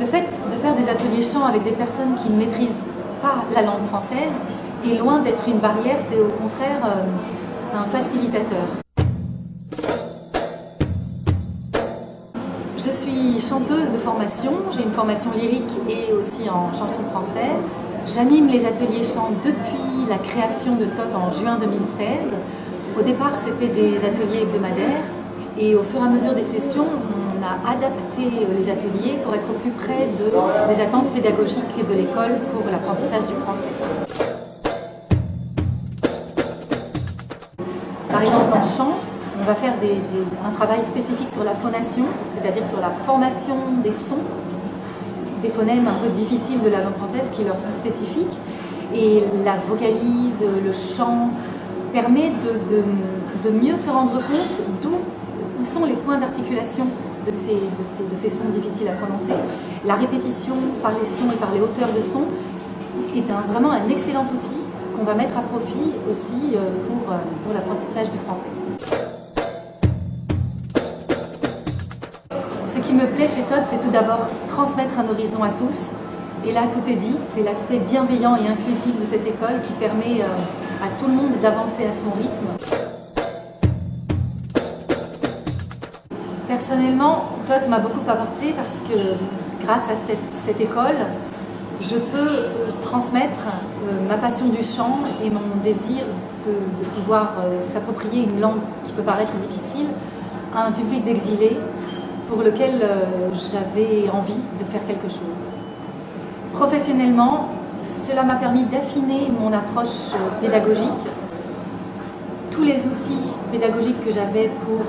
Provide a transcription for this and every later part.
Le fait de faire des ateliers chant avec des personnes qui ne maîtrisent pas la langue française est loin d'être une barrière, c'est au contraire un facilitateur. Je suis chanteuse de formation, j'ai une formation lyrique et aussi en chanson française. J'anime les ateliers chant depuis la création de TOT en juin 2016. Au départ, c'était des ateliers hebdomadaires et au fur et à mesure des sessions, on a adapté les ateliers pour être au plus près des attentes pédagogiques de l'école pour l'apprentissage du français. Par exemple, en chant, on va faire un travail spécifique sur la phonation, c'est-à-dire sur la formation des sons, des phonèmes un peu difficiles de la langue française qui leur sont spécifiques. Et la vocalise, le chant, permet de mieux se rendre compte où sont les points d'articulation de ces sons difficiles à prononcer. La répétition par les sons et par les hauteurs de son est vraiment un excellent outil qu'on va mettre à profit aussi pour l'apprentissage du français. Ce qui me plaît chez TOT, c'est tout d'abord transmettre un horizon à tous. Et là, tout est dit. C'est l'aspect bienveillant et inclusif de cette école qui permet à tout le monde d'avancer à son rythme. Personnellement, TOT m'a beaucoup apporté parce que grâce à cette école, je peux transmettre ma passion du chant et mon désir de pouvoir s'approprier une langue qui peut paraître difficile à un public d'exilés pour lequel j'avais envie de faire quelque chose. Professionnellement, cela m'a permis d'affiner mon approche pédagogique. Tous les outils pédagogiques que j'avais pour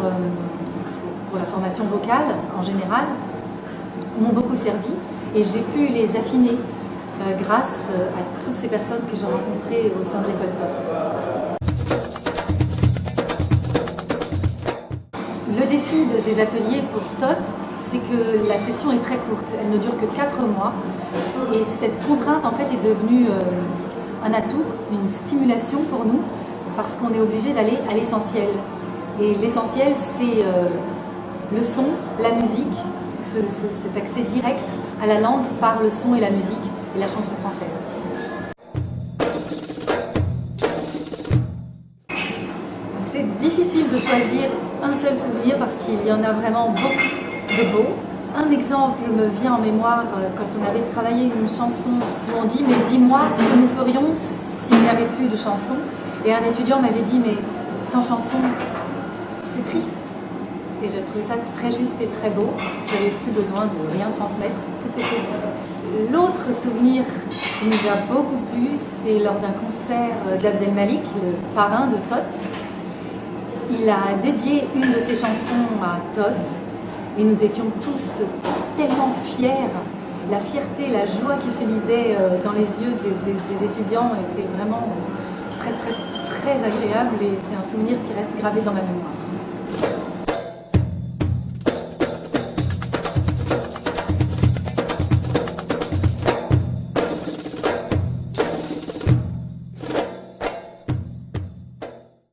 la formation vocale en général m'ont beaucoup servi et j'ai pu les affiner grâce à toutes ces personnes que j'ai rencontrées au sein de l'école TOT. Le défi de ces ateliers pour TOT, c'est que la session est très courte, elle ne dure que 4 mois et cette contrainte en fait est devenue un atout, une stimulation pour nous parce qu'on est obligé d'aller à l'essentiel. Et l'essentiel c'est le son, la musique, cet accès direct à la langue par le son et la musique et la chanson française. C'est difficile de choisir un seul souvenir parce qu'il y en a vraiment beaucoup de beaux. Un exemple me vient en mémoire quand on avait travaillé une chanson où on dit « mais dis-moi ce que nous ferions s'il n'y avait plus de chanson ». Et un étudiant m'avait dit « mais sans chanson, c'est triste ». Et j'ai trouvé ça très juste et très beau. J'avais plus besoin de rien transmettre, tout était dit. L'autre souvenir qui nous a beaucoup plu, c'est lors d'un concert d'Abdelmalik, le parrain de TOT. Il a dédié une de ses chansons à TOT et nous étions tous tellement fiers. La fierté, la joie qui se lisait dans les yeux des étudiants était vraiment très, très, très agréable et c'est un souvenir qui reste gravé dans ma mémoire.